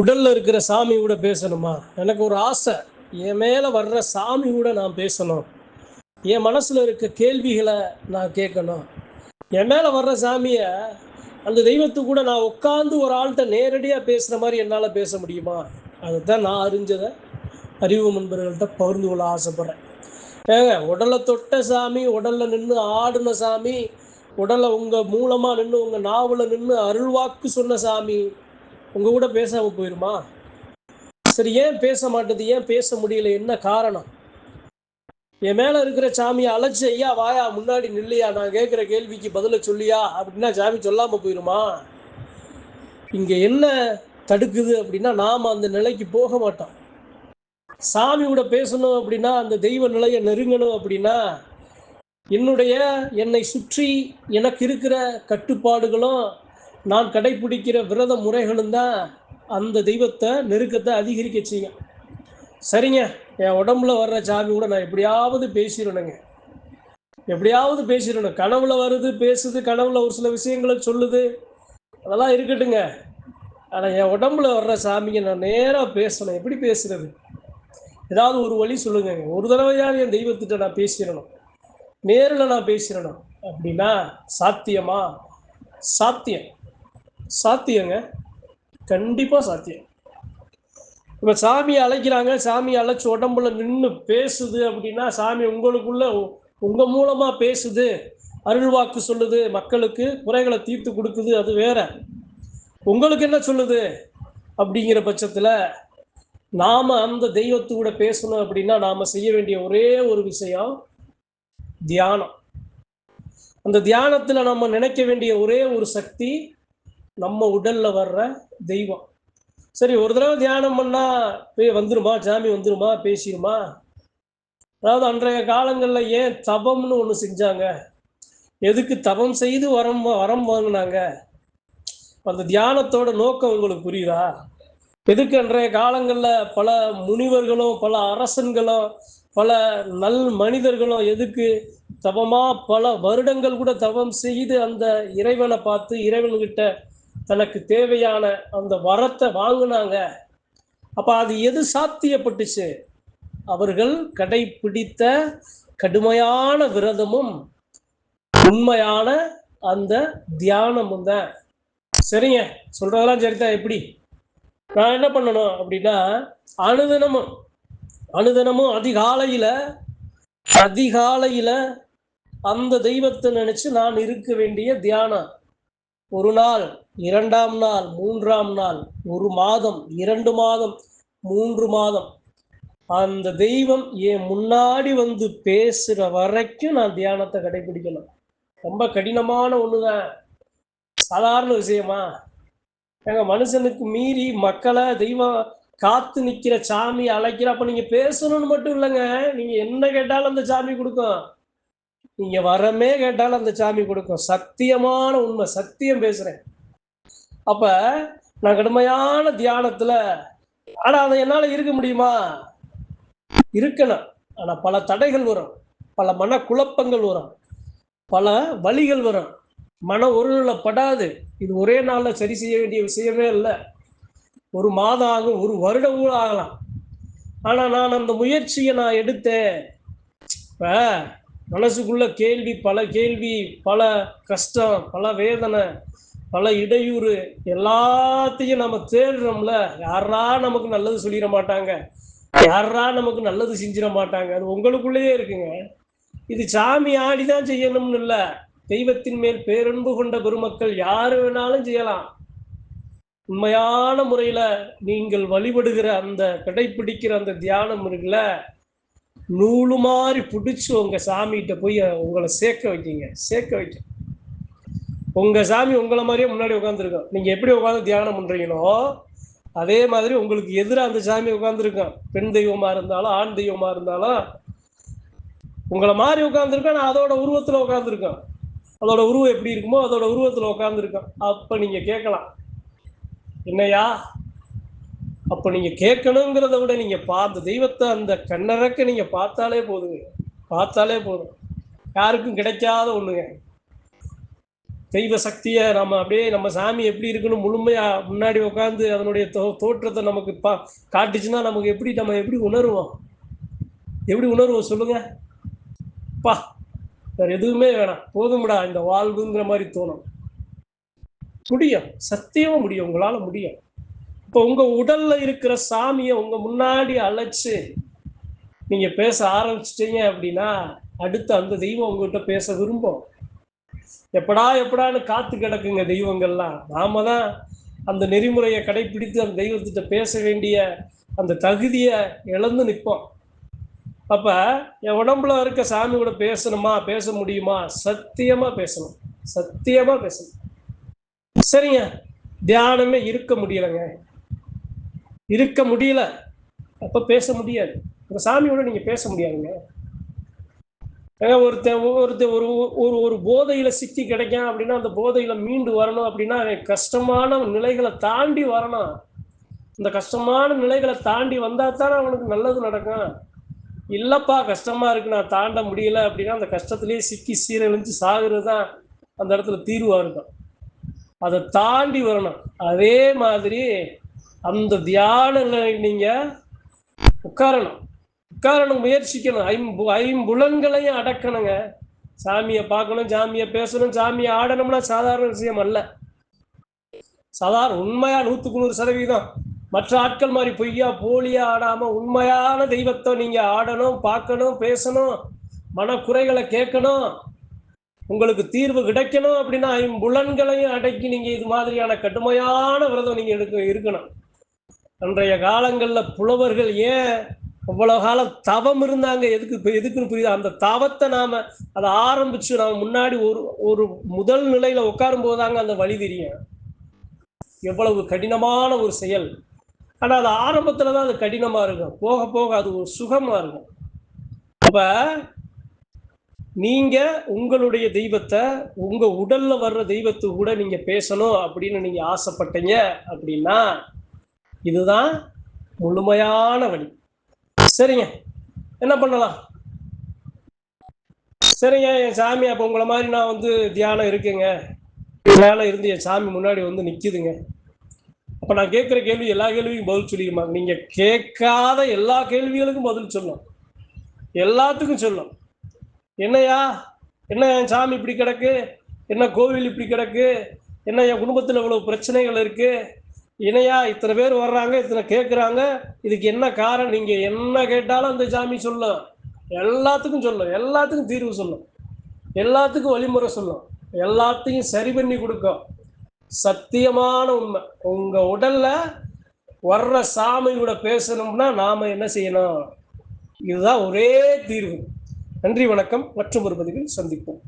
உடல்ல இருக்கிற சாமி கூட பேசணுமா? எனக்கு ஒரு ஆசை. என் மேல வர்ற சாமி கூட நான் பேசணும். என் மனசுல இருக்க கேள்விகள நான் கேட்கணும். என் மேல வர்ற சாமிய, அந்த தெய்வத்துக்கு கூட நான் உட்கார்ந்து ஒரு ஆள்ட்ட நேரடியா பேசுற மாரி என்னால பேச முடியுமா? அதுதான் நான் அறிஞ்சத அறிவு நண்பர்கள்ட்ட பகிர்ந்து கொள்ள ஆசைப்படுறேன். ஏங்க உடல தொட்ட சாமி, உடல்ல நின்னு ஆடுன சாமி, உடல்ல உங்க மூலமா நின்னு, உங்க நாவுல நின்னு அருள்வாக்கு சொன்ன சாமி, உங்க கூட பேசாம போயிருமா? சரி, ஏன் பேச மாட்டுது? ஏன் பேச முடியல? என்ன காரணம்? என் மேல இருக்கிற சாமிய அழைச்சு, "ஐயா வாயா, முன்னாடி நில்லுயா, நான் கேட்கிற கேள்விக்கு பதில சொல்லுயா" அப்படின்னா சாமி சொல்லாம போயிருமா? இங்க என்ன தடுக்குது அப்படின்னா, நாம அந்த நிலைக்கு போக மாட்டோம். சாமி கூட பேசணும் அப்படின்னா, அந்த தெய்வ நிலைய நெருங்கணும் அப்படின்னா, என்னை சுற்றி எனக்கு இருக்கிற கட்டுப்பாடுகளும், நான் கடைப்பிடிக்கிற விரத முறைகளும் தான் அந்த தெய்வத்த நெருக்கத்த அதிகரிக்க செய்யும். சரிங்க, என் உடம்புல வர்ற சாமி கூட நான் எப்படியாவது பேசிறணுங்க. எப்படியாவது பேசிறணும். கனவுல வருது, பேசுது, கனவுல ஒரு சில விஷயங்கள சொல்லுது. அதெல்லாம் இருக்கட்டுங்க. ஆனா என் உடம்புல வர்ற சாமிய நான் நேரா பேசணும். எப்படி பேசுறது? ஏதாவது ஒரு வழி சொல்லுங்கங்க. ஒரு தடவையாவது என் தெய்வத்திட்ட நான் பேசிறணும். நேர்ல நான் பேசிறணும். அப்படின்னா சாத்தியமா? சாத்தியம். சாத்தியங்க. கண்டிப்பா சாத்தியம். இப்ப சாமிய அழைக்கிறாங்க. சாமிய அழைச்சு உடம்புல நின்னு பேசுது அப்படின்னா, சாமி உங்களுக்குள்ள உங்க மூலமா பேசுது, அருள்வாக்கு சொல்லுது, மக்களுக்கு குறைகள தீர்த்து குடுக்குது, அது வேற. உங்களுக்கு என்ன சொல்லுது? அப்படிங்கிற பட்சத்துல, நாம அந்த தெய்வத்தோட பேசணும் அப்படின்னா, நாம செய்ய வேண்டிய ஒரே ஒரு விஷயம், தியானம். அந்த தியானத்துல நம்ம நினைக்க வேண்டிய ஒரே ஒரு சக்தி, நம்ம உடல்ல வர்ற தெய்வம். சரி, ஒரு தடவை தியானம் பண்ணா வந்துருமா? சாமி வந்துருமா? பேசிருமா? அதாவது அன்றைய காலங்கள்ல ஏன் தவம்னு ஒண்ணு செஞ்சாங்க? எதுக்கு தவம் செய்து வரம் வரம் வாங்குனாங்க? அந்த தியானத்தோட நோக்கம் உங்களுக்கு புரியுதா? எதுக்கு அன்றைய காலங்கள்ல பல முனிவர்களும், பல அரசன்களும், பல நல் மனிதர்களும் எதுக்கு தவமா பல வருடங்கள் கூட தவம் செய்து அந்த இறைவனை பார்த்து இறைவன்கிட்ட தனக்கு தேவையான அந்த வரத்தை வாங்குனாங்க? அப்ப அது எது சாத்தியப்பட்டுச்சு? அவர்கள் கடைபிடித்த கடுமையான விரதமும், உண்மையான அந்த தியானமும் தான். சரிங்க, சொல்றதெல்லாம் சரிதான். எப்படி? நான் என்ன பண்ணணும் அப்படின்னா, அனுதினமும் அனுதினமும் அதிகாலையில அதிகாலையில அந்த தெய்வத்தை நினைச்சு நான் இருக்க வேண்டிய தியானம். ஒரு நாள், 2ஆம் நாள், 3ஆம் நாள், 1 மாதம், 2 மாதம், 3 மாதம், அந்த தெய்வம் என் முன்னாடி வந்து பேசுற வரைக்கும் நான் தியானத்தை கடைபிடிக்கணும். ரொம்ப கடினமான ஒண்ணுதான். சாதாரண விஷயமா? ஏங்க, மனுஷனுக்கு மீறி மக்களை தெய்வம் காத்து நிக்கிற சாமி அழைக்கிற. அப்ப நீங்க பேசணும்னு மட்டும் இல்லைங்க, நீங்க என்ன கேட்டாலும் அந்த சாமி கொடுக்கும். நீங்க வரமே கேட்டாலும் அந்த சாமி கொடுக்கும். சத்தியமான உண்மை, சத்தியம் பேசுறேன். அப்ப நான் கடுமையான தியானத்துல, ஆனா அதை என்னால இருக்க முடியுமா? இருக்கணும். ஆனா பல தடைகள் வரும், பல மனக்குழப்பங்கள் வரும், பல வழிகள் வரும். மன ஒருநிலைப்படாது. இது ஒரே நாள்ல சரி செய்ய வேண்டிய விஷயமே இல்லை. 1 மாதம் ஆகும், 1 வருடம் கூட ஆகலாம். ஆனா நான் அந்த முயற்சியை நான் எடுத்தேன். இப்ப மனசுக்குள்ள கேள்வி, பல கேள்வி, பல கஷ்டம், பல வேதனை, பல இடையூறு, எல்லாத்தையும் நம்ம தேடுறோம்ல. யாரா நமக்கு நல்லது சொல்லிட மாட்டாங்க? யாரா நமக்கு நல்லது செஞ்சிட மாட்டாங்க? அது உங்களுக்குள்ளேயே இருக்குங்க. இது சாமி ஆடிதான் செய்யணும்னு இல்ல. தெய்வத்தின் மேல் பேரன்பு கொண்ட பெருமக்கள் யாரு வேணாலும் செய்யலாம். உண்மையான முறையில நீங்கள் வழிபடுகிற அந்த கடைபிடிக்கிற அந்த தியானம் இருக்குல்ல, நூலு மாதிரி பிடிச்சு உங்க சாமிகிட்ட போய் உங்களை சேர்க்க வைக்கீங்க. சேர்க்க வைக்க உங்க சாமி உங்களை மாதிரியே முன்னாடி உட்காந்துருக்கோம். நீங்க எப்படி உட்காந்து தியானம் பண்றீங்களோ அதே மாதிரி உங்களுக்கு எதிராக அந்த சாமி உட்காந்துருக்கோம். பெண் தெய்வமா இருந்தாலும் ஆண் தெய்வமா இருந்தாலும் உங்களை மாதிரி உட்காந்துருக்கோம். நான் அதோட உருவத்துல உட்காந்துருக்கோம். அதோட உருவம் எப்படி இருக்குமோ அதோட உருவத்துல உட்காந்துருக்கோம். அப்ப நீங்க கேட்கலாம், என்னையா? அப்ப நீங்க கேட்கணுங்கிறத விட நீங்க பார்த்த தெய்வத்தை அந்த கண்ணறக்க நீங்க பார்த்தாலே போதுங்க. பார்த்தாலே போதும். யாருக்கும் கிடைக்காத ஒண்ணுங்க. தெய்வ சக்தியை நம்ம அப்படியே நம்ம சாமி எப்படி இருக்குன்னு முழுமையா முன்னாடி உட்காந்து அதனுடைய தோற்றத்தை நமக்கு காட்டுச்சுன்னா நமக்கு எப்படி நம்ம எப்படி உணர்வோம்? எப்படி உணர்வோம் சொல்லுங்க? பா வேற எதுவுமே வேணாம், போதும்டா இந்த வாழ்வுங்கிற மாதிரி தோணும். முடியும், சத்தியமா முடியும், உங்களால முடியும். இப்போ உங்க உடல்ல இருக்கிற சாமியை உங்க முன்னாடி அழைச்சு நீங்க பேச ஆரம்பிச்சிட்டீங்க அப்படின்னா அடுத்து அந்த தெய்வம் உங்ககிட்ட பேச விரும்பும். எப்படான்னு காத்து கிடக்குங்க தெய்வங்கள்லாம். நாம தான் அந்த நெறிமுறையை கடைபிடித்து அந்த தெய்வத்திட்ட பேச வேண்டிய அந்த தகுதியை இழந்து நிற்போம். அப்ப என் உடம்புல இருக்க சாமி கூட பேசணுமா, பேச முடியுமா? சத்தியமா பேசணும், சத்தியமா பேசணும். சரிங்க, தியானமே இருக்க முடியலங்க, இருக்க முடியல, அப்ப பேச முடியாது. உங்க சாமியோட நீங்க பேச முடியாதுங்க. ஒருத்தன் ஒரு ஒரு ஒரு போதையில சிக்கி கிடைக்கான் அப்படின்னா அந்த போதையில மீண்டு வரணும் அப்படின்னா கஷ்டமான நிலைகளை தாண்டி வரணும். இந்த கஷ்டமான நிலைகளை தாண்டி வந்தா தானே அவனுக்கு நல்லது நடக்கும். இல்லப்பா கஷ்டமா இருக்கு, நான் தாண்ட முடியல அப்படின்னா அந்த கஷ்டத்திலேயே சிக்கி சீரழிஞ்சு சாகுறது தான் அந்த இடத்துல தீர்வா இருக்கும். அதை தாண்டி வரணும். அதே மாதிரி அந்த தியான நிலை நீங்க உட்காரணும், முயற்சிக்கணும். ஐம்புலன்களையும் அடக்கணுங்க. சாமியை பார்க்கணும், சாமியை பேசணும், சாமியை ஆடணும்னா சாதாரண விஷயம் அல்ல. சாதாரண உண்மையா 100% மற்ற ஆட்கள் மாதிரி பொய்யா போலியா ஆடாம உண்மையான தெய்வத்தை நீங்க ஆடணும், பார்க்கணும், பேசணும், மனக்குறைகளை கேட்கணும், உங்களுக்கு தீர்வு கிடைக்கணும் அப்படின்னா ஐம்புலன்களையும் அடக்கி நீங்க இது மாதிரியான கடுமையான விரதம் நீங்க இருக்கணும். அன்றைய காலங்கள்ல புலவர்கள் ஏன் அவ்வளவு காலம் தவம் இருந்தாங்க? எதுக்குன்னு புரியுது? அந்த தவத்தை நாம அதை ஆரம்பிச்சு நாம முன்னாடி ஒரு ஒரு முதல் நிலையில உட்காரும் போதாங்க அந்த வழி தெரியும். எவ்வளவு கடினமான ஒரு செயல். ஆனா அது ஆரம்பத்துலதான் அது கடினமா இருக்கும், போக போக அது ஒரு சுகமா இருக்கும். அப்ப நீங்க உங்களுடைய தெய்வத்தை உங்க உடல்ல வர்ற தெய்வத்து கூட நீங்க பேசணும் அப்படின்னு நீங்க ஆசைப்பட்டீங்க அப்படின்னா இதுதான் முழுமையான வழி. சரிங்க, என்ன பண்ணலாம்? சரிங்க, என் சாமி அப்போ உங்களை மாதிரி நான் வந்து தியானம் இருக்குங்க, தியானம் இருந்து என் சாமி முன்னாடி வந்து நிற்குதுங்க. அப்போ நான் கேட்குற கேள்வி எல்லா கேள்விக்கும் பதில் சொல்லிடுமா? நீங்கள் கேட்காத எல்லா கேள்விகளுக்கும் பதில் சொல்லணும், எல்லாத்துக்கும் சொல்லணும். என்னையா, என்ன என் சாமி இப்படி கிடக்கு, என்ன கோவில் இப்படி கிடக்கு, என்ன என் குடும்பத்தில் இவ்வளவு பிரச்சனைகள் இருக்கு, இணையா இத்தனை பேர் வர்றாங்க, இத்தனை கேட்குறாங்க, இதுக்கு என்ன காரணம்? நீங்கள் என்ன கேட்டாலும் அந்த சாமி சொல்லும், எல்லாத்துக்கும் சொல்லும், எல்லாத்துக்கும் தீர்வு சொல்லும், எல்லாத்துக்கும் வழிமுறை சொல்லும், எல்லாத்தையும் சரி பண்ணி கொடுக்கும். சத்தியமான உண்மை. உங்க உடல்ல வர்ற சாமி கூட பேசணும்னா நாம என்ன செய்யணும்? இதுதான் ஒரே தீர்வு. நன்றி, வணக்கம். மற்றும் ஒரு பதிவில் சந்திப்போம்.